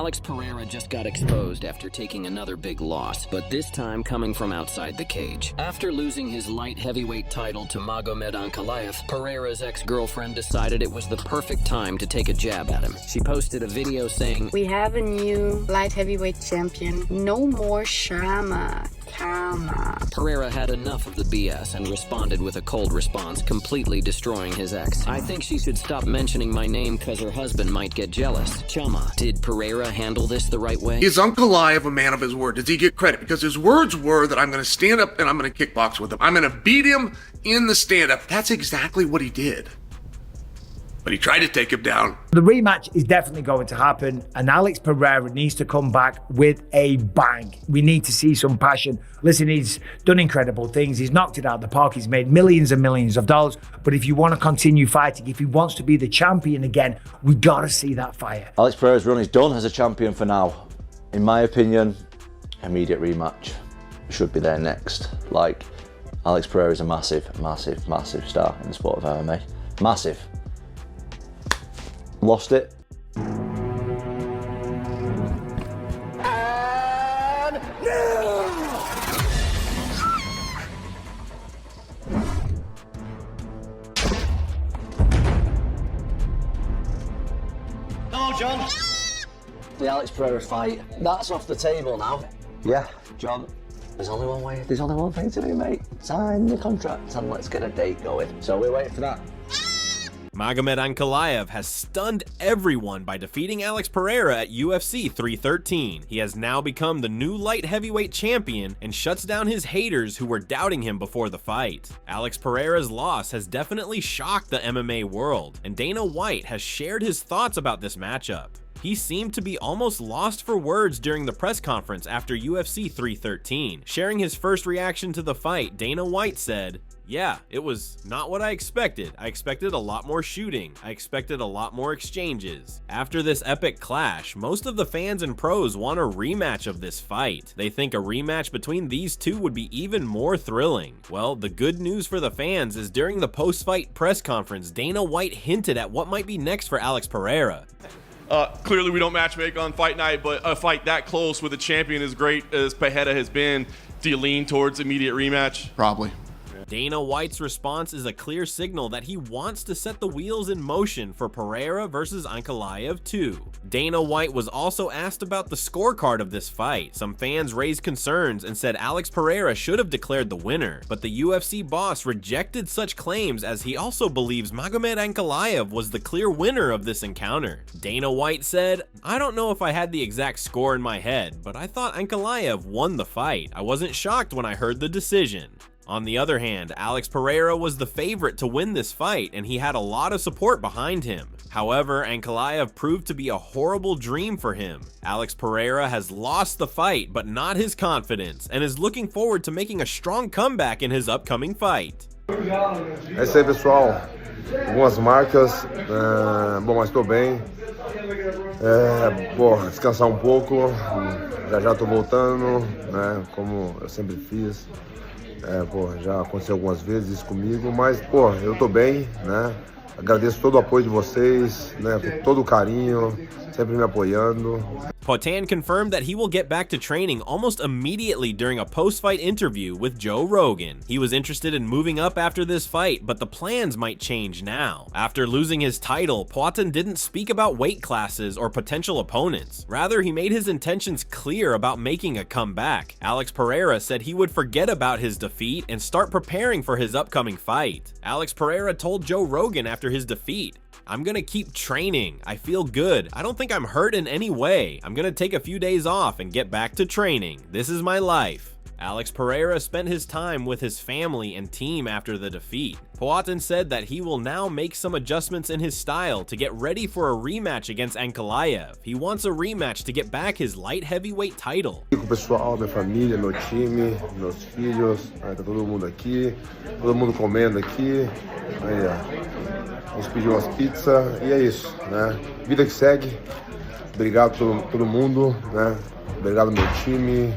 Alex Pereira just got exposed after taking another big loss, but this time coming from outside the cage. After losing his light heavyweight title to Magomed Ankalaev, Pereira's ex-girlfriend decided it was the perfect time to take a jab at him. She posted a video saying, "We have a new light heavyweight champion. No more Shama. Calma." Pereira had enough of the BS and responded with a cold response, completely destroying his ex. "I think she should stop mentioning my name because her husband might get jealous." Chama, did Pereira handle this the right way? Is Ankalaev a man of his word? Does he get credit? Because his words were that I'm going to stand up and I'm going to kickbox with him. I'm going to beat him in the stand-up. That's exactly what he did. But he tried to take him down. The rematch is definitely going to happen, and Alex Pereira needs to come back with a bang. We need to see some passion. Listen, he's done incredible things. He's knocked it out of the park. He's made millions and millions of dollars. But if you want to continue fighting, if he wants to be the champion again, we got to see that fire. Alex Pereira's run is done as a champion for now. In my opinion, immediate rematch should be there next. Like, Alex Pereira is a massive, massive, massive star in the sport of MMA. Massive. Lost it. And now! Come on, John. The Alex Pereira fight, that's off the table now. Yeah, John, there's only one way, there's only one thing to do, mate. Sign the contract and let's get a date going. So we're waiting for that. Magomed Ankalaev has stunned everyone by defeating Alex Pereira at UFC 313. He has now become the new light heavyweight champion and shuts down his haters who were doubting him before the fight. Alex Pereira's loss has definitely shocked the MMA world, and Dana White has shared his thoughts about this matchup. He seemed to be almost lost for words during the press conference after UFC 313. Sharing his first reaction to the fight, Dana White said, "Yeah, it was not what I expected. I expected a lot more shooting. I expected a lot more exchanges." After this epic clash, most of the fans and pros want a rematch of this fight. They think a rematch between these two would be even more thrilling. Well, the good news for the fans is during the post-fight press conference, Dana White hinted at what might be next for Alex Pereira. Clearly we don't matchmake on fight night, but a fight that close with a champion as great as Pereira has been, do you lean towards immediate rematch? Probably. Dana White's response is a clear signal that he wants to set the wheels in motion for Pereira versus Ankalaev 2. Dana White was also asked about the scorecard of this fight. Some fans raised concerns and said Alex Pereira should have declared the winner, but the UFC boss rejected such claims as he also believes Magomed Ankalaev was the clear winner of this encounter. Dana White said, "I don't know if I had the exact score in my head, but I thought Ankalaev won the fight. I wasn't shocked when I heard the decision." On the other hand, Alex Pereira was the favorite to win this fight, and he had a lot of support behind him. However, Ankalaev proved to be a horrible dream for him. Alex Pereira has lost the fight, but not his confidence, and is looking forward to making a strong comeback in his upcoming fight. É isso aí, pessoal. Algumas marcas, bom, mas estou bem. Descansar um pouco, já tô voltando, né, como eu sempre fiz. Já aconteceu algumas vezes isso comigo, mas, eu tô bem, né? Agradeço todo o apoio de vocês, né? Por todo o carinho, sempre me apoiando. Poatan confirmed that he will get back to training almost immediately during a post-fight interview with Joe Rogan. He was interested in moving up after this fight, but the plans might change now. After losing his title, Poatan didn't speak about weight classes or potential opponents. Rather, he made his intentions clear about making a comeback. Alex Pereira said he would forget about his defeat and start preparing for his upcoming fight. Alex Pereira told Joe Rogan after his defeat, "I'm gonna keep training. I feel good. I don't think I'm hurt in any way. I'm gonna take a few days off and get back to training. This is my life." Alex Pereira spent his time with his family and team after the defeat. Poatan said that he will now make some adjustments in his style to get ready for a rematch against Ankalaev. He wants a rematch to get back his light heavyweight title. Com o pessoal, minha família, meu time, meus filhos, tá todo mundo aqui, todo mundo comendo aqui. Aí, a gente pediu umas pizzas e é isso, né? Vida que segue. Obrigado a todo mundo, né? Obrigado ao meu time.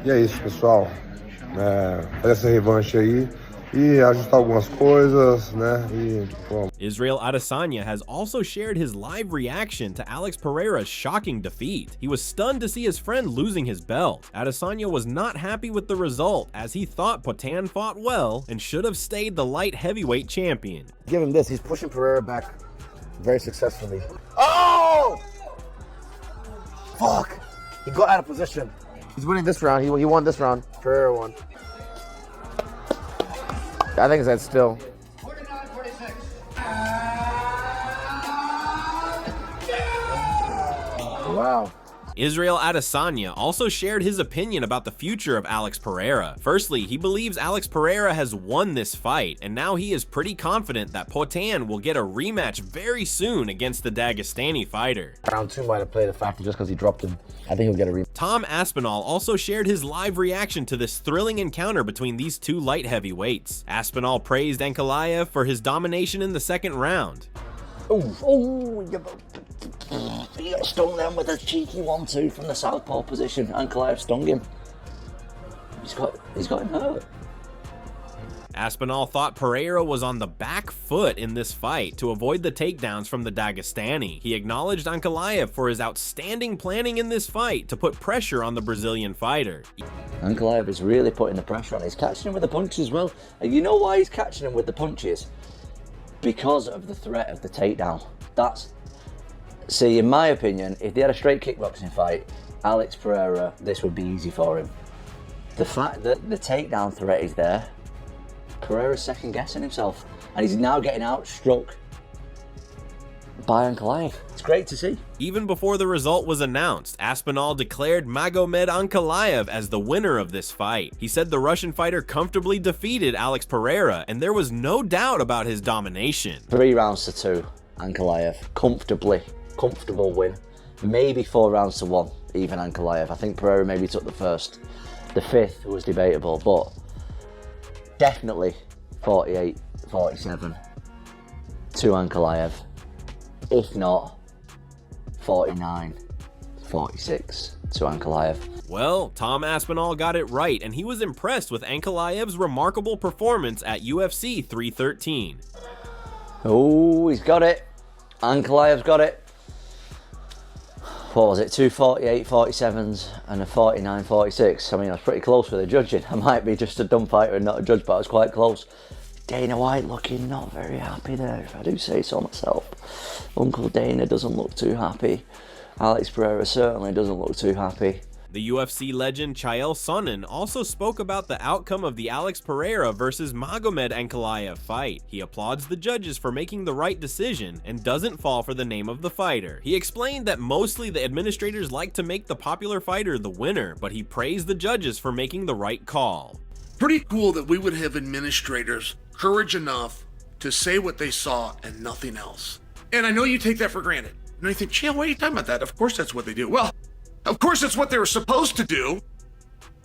E é isso, pessoal. Fazer essa revanche aí e ajustar algumas coisas, né? E, bom. Israel Adesanya has also shared his live reaction to Alex Pereira's shocking defeat. He was stunned to see his friend losing his belt. Adesanya was not happy with the result, as he thought Poatan fought well and should have stayed the light heavyweight champion. Give him this, he's pushing Pereira back very successfully. Oh! Fuck! He got out of position. He's winning this round, he won this round. Pereira won. I think it's that still. 49-46. Wow. Israel Adesanya also shared his opinion about the future of Alex Pereira. Firstly, he believes Alex Pereira has won this fight, and now he is pretty confident that Poatan will get a rematch very soon against the Dagestani fighter. Round 2 might have played a factor just because he dropped him. I think he'll get a rematch. Tom Aspinall also shared his live reaction to this thrilling encounter between these two light heavyweights. Aspinall praised Ankalaev for his domination in the second round. He got stung then with a cheeky 1-2 from the southpaw position. Ankalaev stung him. He's got him hurt. Aspinall thought Pereira was on the back foot in this fight to avoid the takedowns from the Dagestani. He acknowledged Ankalaev for his outstanding planning in this fight to put pressure on the Brazilian fighter. Ankalaev is really putting the pressure on. He's catching him with the punches as well. And you know why he's catching him with the punches? Because of the threat of the takedown. See, in my opinion, if they had a straight kickboxing fight, Alex Pereira, this would be easy for him. The fact that the takedown threat is there, Pereira's second guessing himself, and he's now getting outstruck by Ankalaev. It's great to see. Even before the result was announced, Aspinall declared Magomed Ankalaev as the winner of this fight. He said the Russian fighter comfortably defeated Alex Pereira, and there was no doubt about his domination. 3 rounds to 2, Ankalaev, comfortable win. Maybe 4 rounds to 1, even Ankalaev. I think Pereira maybe took the first. The 5th was debatable, but definitely 48-47 to Ankalaev. If not, 49-46 to Ankalaev. Well, Tom Aspinall got it right, and he was impressed with Ankalaev's remarkable performance at UFC 313. Oh, he's got it. Ankalaev's got it. What was it? 2 48-47s and a 49-46. I mean, I was pretty close with the judging. I might be just a dumb fighter and not a judge, but I was quite close. Dana White looking not very happy there, if I do say so myself. Uncle Dana doesn't look too happy. Alex Pereira certainly doesn't look too happy. The UFC legend Chael Sonnen also spoke about the outcome of the Alex Pereira versus Magomed Ankalaev fight. He applauds the judges for making the right decision and doesn't fall for the name of the fighter. He explained that mostly the administrators like to make the popular fighter the winner, but he praised the judges for making the right call. Pretty cool that we would have administrators courage enough to say what they saw and nothing else. And I know you take that for granted. And you think, Chael, why are you talking about that? Of course that's what they do. Well, of course that's what they were supposed to do.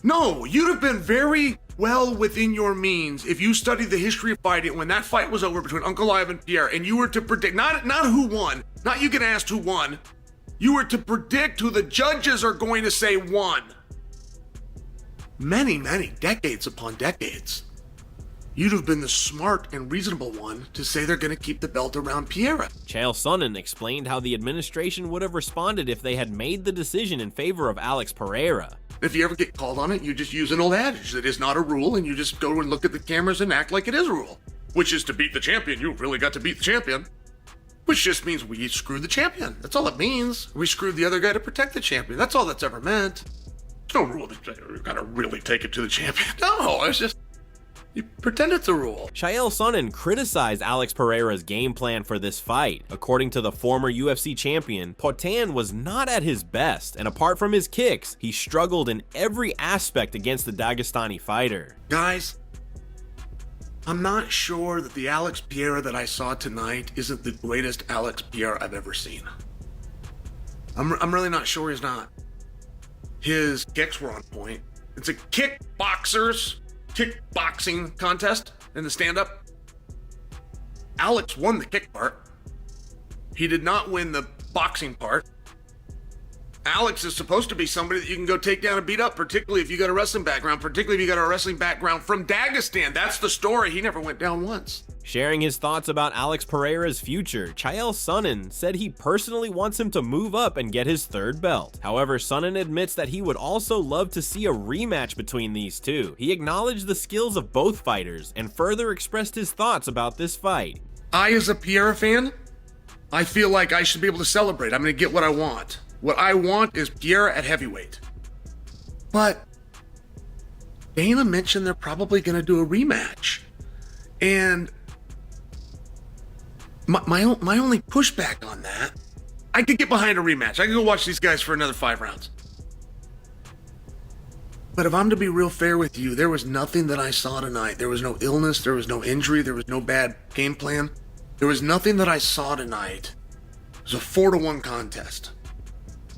No, you'd have been very well within your means if you studied the history of fighting when that fight was over between Ankalaev and Pierre, and you were to predict, not who won, not you get asked who won, you were to predict who the judges are going to say won. Many, many decades upon decades. You'd have been the smart and reasonable one to say they're going to keep the belt around Pierre. Chael Sonnen explained how the administration would have responded if they had made the decision in favor of Alex Pereira. If you ever get called on it, you just use an old adage that is not a rule, and you just go and look at the cameras and act like it is a rule. Which is to beat the champion. You really got to beat the champion. Which just means we screwed the champion. That's all it means. We screwed the other guy to protect the champion. That's all that's ever meant. There's no rule that you've got to really take it to the champion. No, it's just... you pretend it's a rule. Chael Sonnen criticized Alex Pereira's game plan for this fight. According to the former UFC champion, Poatan was not at his best, and apart from his kicks, he struggled in every aspect against the Dagestani fighter. Guys, I'm not sure that the Alex Pereira that I saw tonight isn't the greatest Alex Pereira I've ever seen. I'm really not sure he's not. His kicks were on point. It's a kickboxing contest in the stand-up. Alex won the kick part. He did not win the boxing part. Alex is supposed to be somebody that you can go take down and beat up, particularly if you got a wrestling background, particularly if you got a wrestling background from Dagestan. That's the story. He never went down once. Sharing his thoughts about Alex Pereira's future, Chael Sonnen said he personally wants him to move up and get his third belt. However, Sonnen admits that he would also love to see a rematch between these two. He acknowledged the skills of both fighters and further expressed his thoughts about this fight. I, as a Pierre fan, I feel like I should be able to celebrate. I'm going to get what I want. What I want is Pierre at heavyweight. But Dana mentioned they're probably going to do a rematch. And my only pushback on that, I could get behind a rematch. I could go watch these guys for another 5 rounds. But if I'm to be real fair with you, there was nothing that I saw tonight. There was no illness, there was no injury, there was no bad game plan. There was nothing that I saw tonight. It was a 4-1 contest.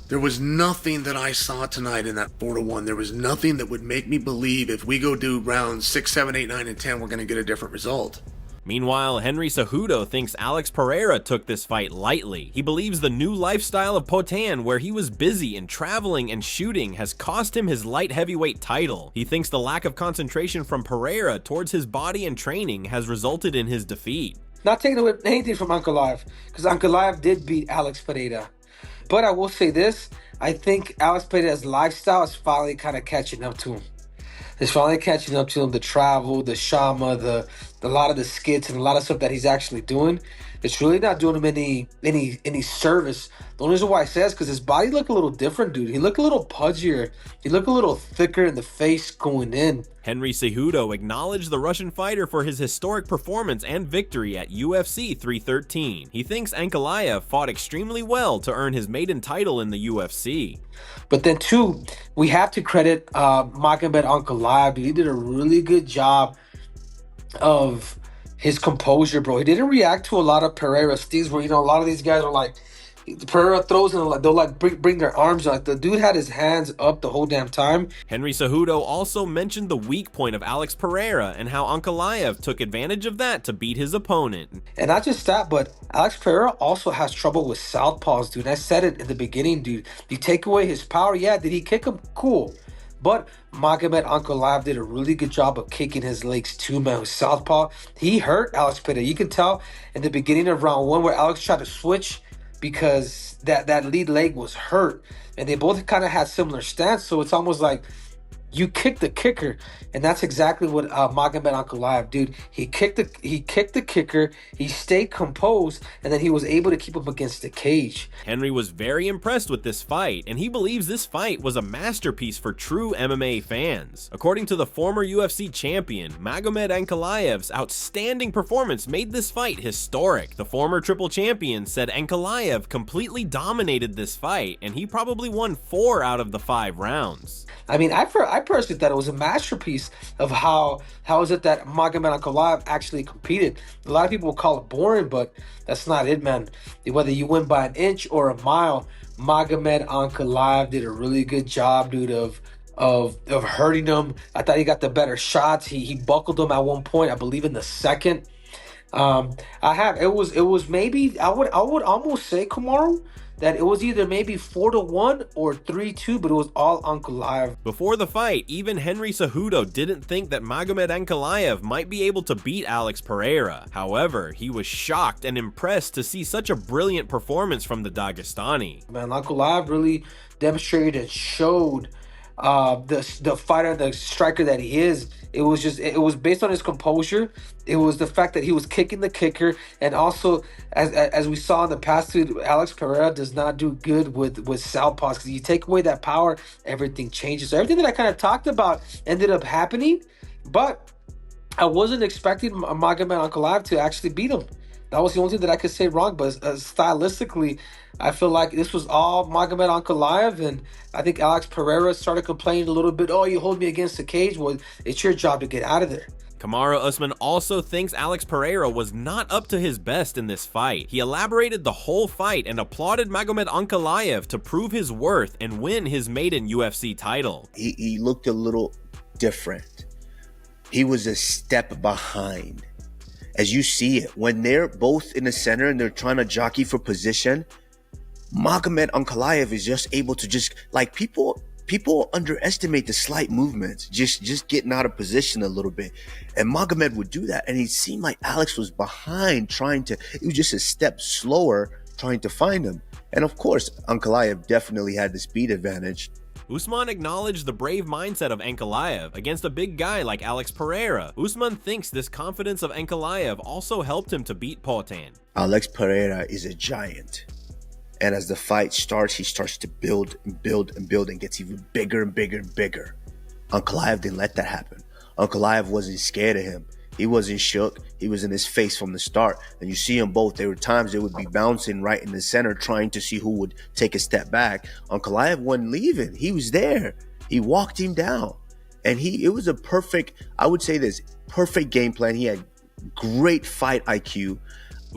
There was nothing that I saw tonight in that 4-1. There was nothing that would make me believe if we go do rounds 6, 7, 8, 9, and 10, we're going to get a different result. Meanwhile, Henry Cejudo thinks Alex Pereira took this fight lightly. He believes the new lifestyle of Poatan, where he was busy and traveling and shooting, has cost him his light heavyweight title. He thinks the lack of concentration from Pereira towards his body and training has resulted in his defeat. Not taking away anything from Ankalaev, because Ankalaev did beat Alex Pereira. But I will say this, I think Alex Pereira's lifestyle is finally kind of catching up to him. It's finally catching up to him, the travel, the shama, a lot of the skits and a lot of stuff that he's actually doing. It's really not doing him any service. The only reason why I say is because his body looked a little different, dude. He looked a little pudgier. He looked a little thicker in the face going in. Henry Cejudo acknowledged the Russian fighter for his historic performance and victory at UFC 313. He thinks Ankalaev fought extremely well to earn his maiden title in the UFC. But then too, we have to credit Magomed Ankalaev. He did a really good job of his composure, bro. He didn't react to a lot of Pereira's things where, a lot of these guys are like, Pereira throws and they'll like bring their arms out. The dude had his hands up the whole damn time. Henry Cejudo also mentioned the weak point of Alex Pereira and how Ankalaev took advantage of that to beat his opponent. And not just that, but Alex Pereira also has trouble with southpaws, dude. I said it in the beginning, dude. You take away his power, yeah, did he kick him? Cool. But Magomed Ankalaev did a really good job of kicking his legs too, man. With southpaw, he hurt Alex Pereira. You can tell in the beginning of round 1 where Alex tried to switch because that lead leg was hurt. And they both kind of had similar stance. So it's almost like you kick the kicker, and that's exactly what Magomed Ankalaev did. He kicked the kicker, he stayed composed, and then he was able to keep him against the cage. Henry was very impressed with this fight, and he believes this fight was a masterpiece for true MMA fans. According to the former UFC champion, Magomed Ankalaev's outstanding performance made this fight historic. The former triple champion said Ankalaev completely dominated this fight, and he probably won 4 out of the 5 rounds. I mean, I personally thought it was a masterpiece of how is it that Magomed Ankalaev actually competed. A lot of people will call it boring, but that's not it, man. Whether you win by an inch or a mile, Magomed Ankalaev did a really good job, dude, of hurting him. I thought he got the better shots. He buckled him at one point, I believe in the second. It was maybe I would almost say, Kamaru, that it was either maybe 4-1 or 3-2, but it was all Ankalaev. Before the fight, even Henry Cejudo didn't think that Magomed Ankalaev might be able to beat Alex Pereira. However, he was shocked and impressed to see such a brilliant performance from the Dagestani. Man, Ankalaev really demonstrated and showed the fighter, the striker that he is. It was based on his composure. It was the fact that he was kicking the kicker, and also as we saw in the past, Alex Pereira does not do good with southpaws, because you take away that power, everything changes. So everything that I kind of talked about ended up happening, but I wasn't expecting Magomed Ankalaev to actually beat him. That was the only thing that I could say wrong, but stylistically, I feel like this was all Magomed Ankalaev, and I think Alex Pereira started complaining a little bit, oh, you hold me against the cage, well, it's your job to get out of there. Kamaru Usman also thinks Alex Pereira was not up to his best in this fight. He elaborated the whole fight and applauded Magomed Ankalaev to prove his worth and win his maiden UFC title. He looked a little different. He was a step behind. As you see it, when they're both in the center and they're trying to jockey for position, Magomed Ankalaev is just able to just, like, people underestimate the slight movements, just getting out of position a little bit. And Magomed would do that. And it seemed like Alex was behind it was just a step slower trying to find him. And of course, Ankalaev definitely had the speed advantage. Usman acknowledged the brave mindset of Ankalaev against a big guy like Alex Pereira. Usman thinks this confidence of Ankalaev also helped him to beat Poatan. Alex Pereira is a giant. And as the fight starts, he starts to build and build and build and gets even bigger and bigger and bigger. Ankalaev didn't let that happen. Ankalaev wasn't scared of him. He wasn't shook. He was in his face from the start. And you see them both. There were times they would be bouncing right in the center, trying to see who would take a step back. Ankalaev wasn't leaving. He was there. He walked him down. And it was a perfect, I would say this, perfect game plan. He had great fight IQ.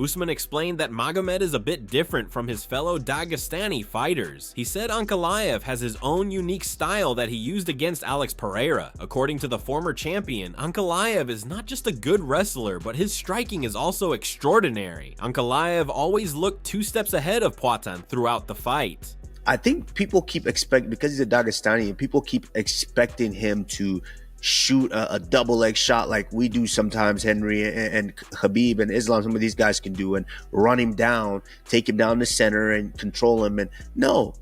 Usman explained that Magomed is a bit different from his fellow Dagestani fighters. He said Ankalaev has his own unique style that he used against Alex Pereira. According to the former champion, Ankalaev is not just a good wrestler, but his striking is also extraordinary. Ankalaev always looked 2 steps ahead of Poatan throughout the fight. I think people keep expecting, because he's a Dagestani, and people keep expecting him to shoot a double leg shot like we do sometimes, Henry and Khabib and Islam, some of these guys can do, and run him down, take him down the center and control him. And no,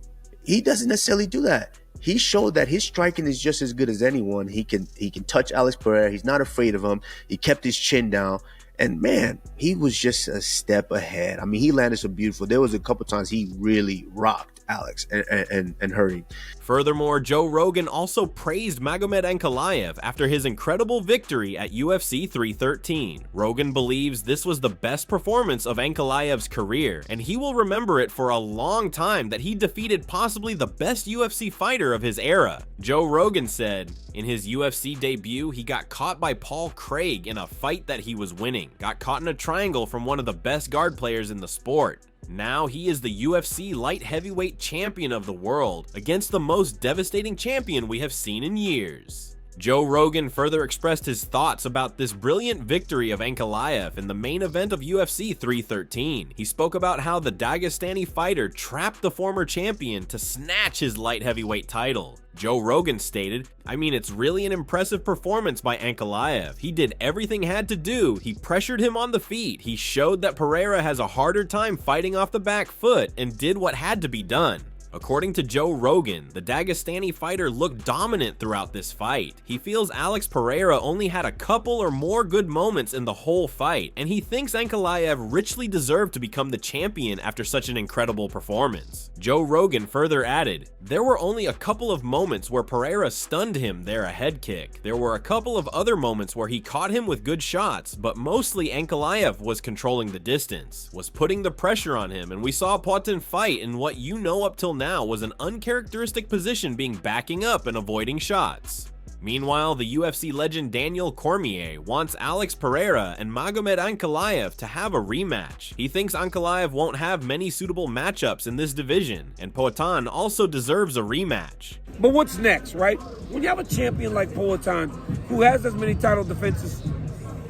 he doesn't necessarily do that. He showed that his striking is just as good as anyone. He can touch Alex Pereira. He's not afraid of him. He kept his chin down. And man, he was just a step ahead. I mean, he landed so beautiful. There was a couple times he really rocked Alex and hurt him. Furthermore, Joe Rogan also praised Magomed Ankalaev after his incredible victory at UFC 313. Rogan believes this was the best performance of Ankalaev's career, and he will remember it for a long time that he defeated possibly the best UFC fighter of his era. Joe Rogan said, in his UFC debut, he got caught by Paul Craig in a fight that he was winning. Got caught in a triangle from one of the best guard players in the sport. Now he is the UFC light heavyweight champion of the world against the most devastating champion we have seen in years. Joe Rogan further expressed his thoughts about this brilliant victory of Ankalaev in the main event of UFC 313. He spoke about how the Dagestani fighter trapped the former champion to snatch his light heavyweight title. Joe Rogan stated, "I mean, it's really an impressive performance by Ankalaev. He did everything he had to do. He pressured him on the feet. He showed that Pereira has a harder time fighting off the back foot and did what had to be done." According to Joe Rogan, the Dagestani fighter looked dominant throughout this fight. He feels Alex Pereira only had a couple or more good moments in the whole fight, and he thinks Ankalaev richly deserved to become the champion after such an incredible performance. Joe Rogan further added, "There were only a couple of moments where Pereira stunned him there, a head kick. There were a couple of other moments where he caught him with good shots, but mostly Ankalaev was controlling the distance, was putting the pressure on him, and we saw Poatan fight in what you know up till now was an uncharacteristic position, being backing up and avoiding shots." Meanwhile, the UFC legend Daniel Cormier wants Alex Pereira and Magomed Ankalaev to have a rematch. He thinks Ankalaev won't have many suitable matchups in this division, and Poatan also deserves a rematch. But what's next, right? When you have a champion like Poatan, who has as many title defenses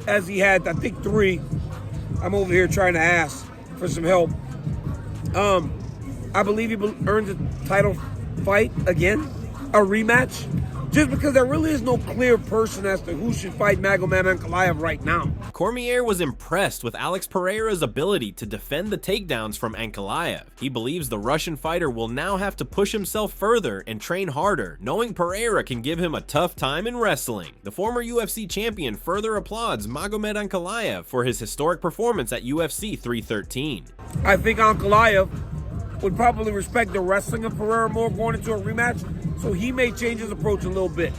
as he had, I think 3, I'm over here trying to ask for some help. I believe he earns a title fight again, a rematch, just because there really is no clear person as to who should fight Magomed Ankalaev right now. Cormier was impressed with Alex Pereira's ability to defend the takedowns from Ankalaev. He believes the Russian fighter will now have to push himself further and train harder, knowing Pereira can give him a tough time in wrestling. The former UFC champion further applauds Magomed Ankalaev for his historic performance at UFC 313. I think Ankalaev would probably respect the wrestling of Pereira more going into a rematch, so he may change his approach a little bit.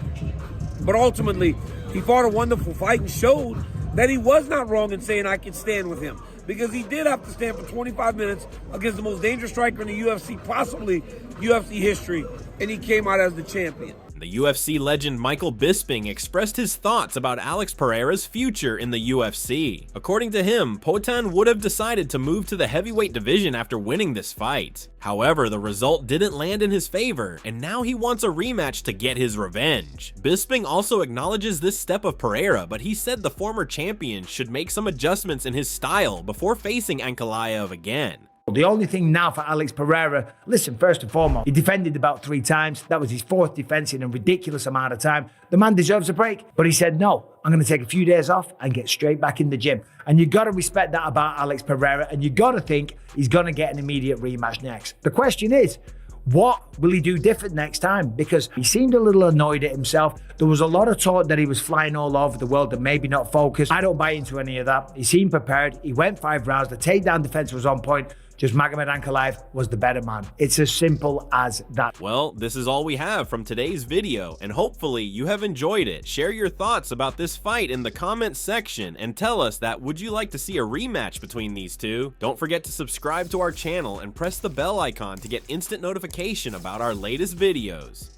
But ultimately, he fought a wonderful fight and showed that he was not wrong in saying I can stand with him, because he did have to stand for 25 minutes against the most dangerous striker in the UFC, possibly UFC history, and he came out as the champion. The UFC legend Michael Bisping expressed his thoughts about Alex Pereira's future in the UFC. According to him, Poatan would have decided to move to the heavyweight division after winning this fight. However, the result didn't land in his favor, and now he wants a rematch to get his revenge. Bisping also acknowledges this step of Pereira, but he said the former champion should make some adjustments in his style before facing Ankalaev again. The only thing now for Alex Pereira, listen, first and foremost, he defended about 3 times. That was his 4th defense in a ridiculous amount of time. The man deserves a break, but he said, no, I'm going to take a few days off and get straight back in the gym. And you got to respect that about Alex Pereira, and you got to think he's going to get an immediate rematch next. The question is, what will he do different next time? Because he seemed a little annoyed at himself. There was a lot of talk that he was flying all over the world and maybe not focused. I don't buy into any of that. He seemed prepared. He went 5 rounds. The takedown defense was on point. Just Magomed Ankalaev was the better man. It's as simple as that. Well, this is all we have from today's video, and hopefully you have enjoyed it. Share your thoughts about this fight in the comments section and tell us that would you like to see a rematch between these two? Don't forget to subscribe to our channel and press the bell icon to get instant notification about our latest videos.